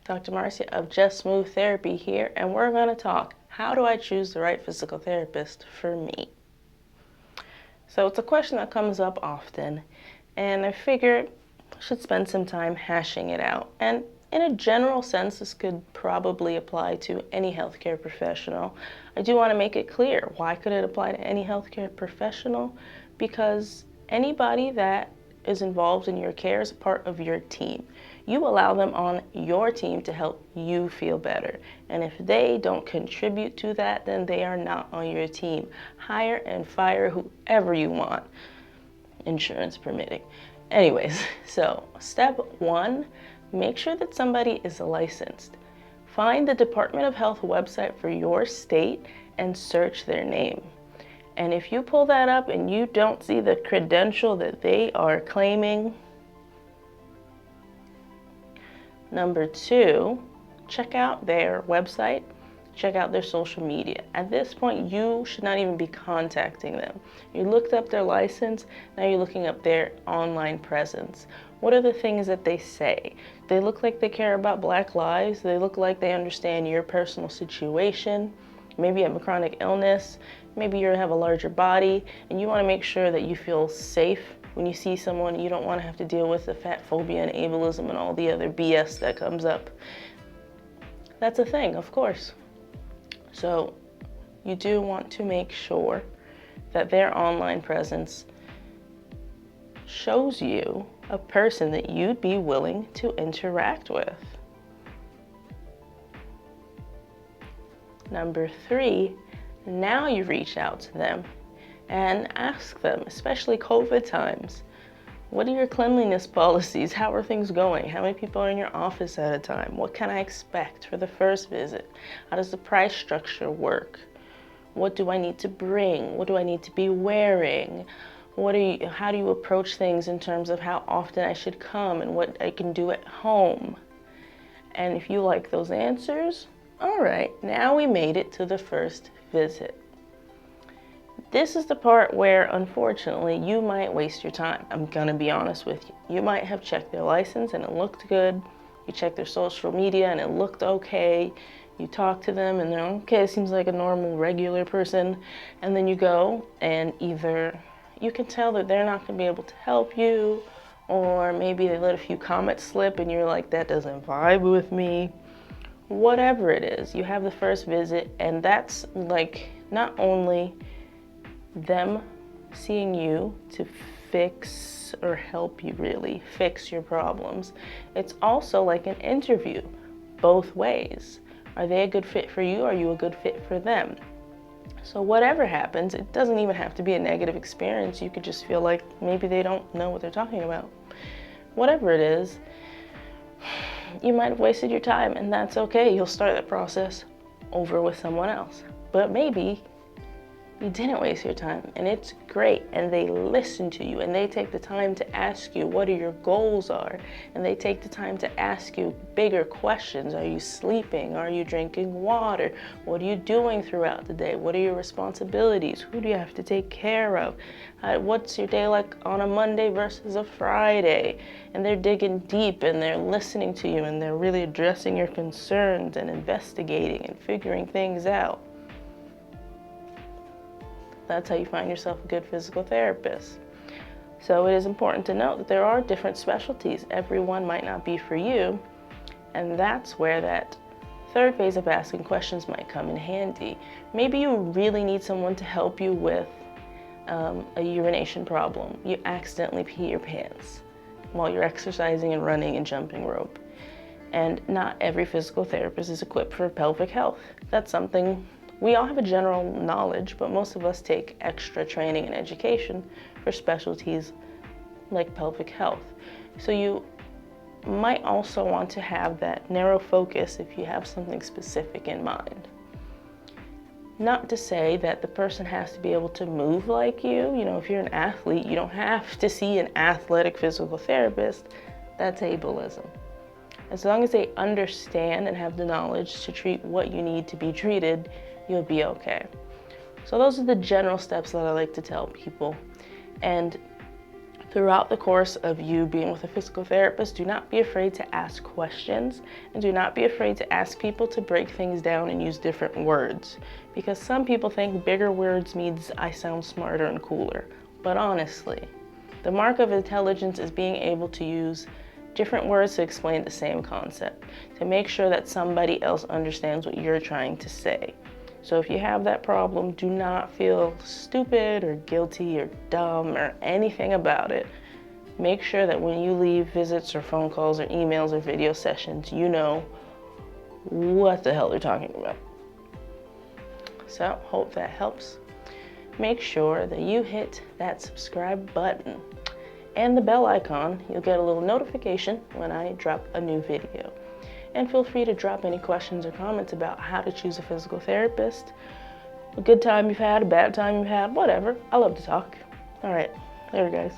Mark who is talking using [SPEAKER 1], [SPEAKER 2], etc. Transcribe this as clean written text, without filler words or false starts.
[SPEAKER 1] Dr. Marcia of Just Smooth Therapy here, and we're going to talk, how do I choose the right physical therapist for me? So it's a question that comes up often, and I figured I should spend some time hashing it out. And in a general sense, this could probably apply to any healthcare professional. I do want to make it clear, why could it apply to any healthcare professional? Because anybody that is involved in your care is a part of your team. You allow them on your team to help you feel better. And if they don't contribute to that, then they are not on your team. Hire and fire whoever you want, insurance permitting. Anyways, so step one, make sure that somebody is licensed. Find the Department of Health website for your state and search their name. And if you pull that up and you don't see the credential that they are claiming, number two, check out their website, check out their social media. At this point, you should not even be contacting them. You looked up their license, now you're looking up their online presence. What are the things that they say? They look like they care about Black lives. They look like they understand your personal situation. Maybe you have a chronic illness. Maybe you have a larger body, and you want to make sure that you feel safe when you see someone. You don't want to have to deal with the fat phobia and ableism and all the other BS that comes up. That's a thing, of course. So you do want to make sure that their online presence shows you a person that you'd be willing to interact with. Number three, now you reach out to them and ask them, especially COVID times, what are your cleanliness policies? How are things going? How many people are in your office at a time? What can I expect for the first visit? How does the price structure work? What do I need to bring? What do I need to be wearing? How do you approach things in terms of how often I should come and what I can do at home? And if you like those answers, all right, now we made it to the first visit. This is the part where, unfortunately, you might waste your time. I'm gonna be honest with you. You might have checked their license and it looked good. You checked their social media and it looked okay. You talk to them and they're okay, seems like a normal, regular person. And then you go and either you can tell that they're not gonna be able to help you, or maybe they let a few comments slip and you're like, that doesn't vibe with me. Whatever it is, you have the first visit, and that's like not only them seeing you to fix or help you really fix your problems, it's also like an interview both ways. Are they a good fit for you? Are you a good fit for them? So whatever happens, it doesn't even have to be a negative experience. You could just feel like maybe they don't know what they're talking about. Whatever it is, you might have wasted your time, and that's okay. You'll start that process over with someone else. But maybe you didn't waste your time, and it's great, and they listen to you, and they take the time to ask you what your goals are, and they take the time to ask you bigger questions. Are you sleeping? Are you drinking water? What are you doing throughout the day? What are your responsibilities? Who do you have to take care of? What's your day like on a Monday versus a Friday? And they're digging deep, and they're listening to you, and they're really addressing your concerns and investigating and figuring things out. That's how you find yourself a good physical therapist. So it is important to note that there are different specialties. Everyone might not be for you, and that's where that third phase of asking questions might come in handy. Maybe you really need someone to help you with a urination problem. You accidentally pee your pants while you're exercising and running and jumping rope. And not every physical therapist is equipped for pelvic health. That's something we all have a general knowledge, but most of us take extra training and education for specialties like pelvic health. So you might also want to have that narrow focus if you have something specific in mind. Not to say that the person has to be able to move like you. You know, if you're an athlete, you don't have to see an athletic physical therapist. That's ableism. As long as they understand and have the knowledge to treat what you need to be treated, you'll be okay. So those are the general steps that I like to tell people. And Throughout the course of you being with a physical therapist, do not be afraid to ask questions, and do not be afraid to ask people to break things down and use different words, because some people think bigger words means I sound smarter and cooler. But honestly, the mark of intelligence is being able to use different words to explain the same concept, to make sure that somebody else understands what you're trying to say. So if you have that problem, do not feel stupid or guilty or dumb or anything about it. Make sure that when you leave visits or phone calls or emails or video sessions, you know what the hell they're talking about. So, hope that helps. Make sure that you hit that subscribe button and the bell icon. You'll get a little notification when I drop a new video. And feel free to drop any questions or comments about how to choose a physical therapist. A good time you've had, a bad time you've had, whatever. I love to talk. All right, later guys.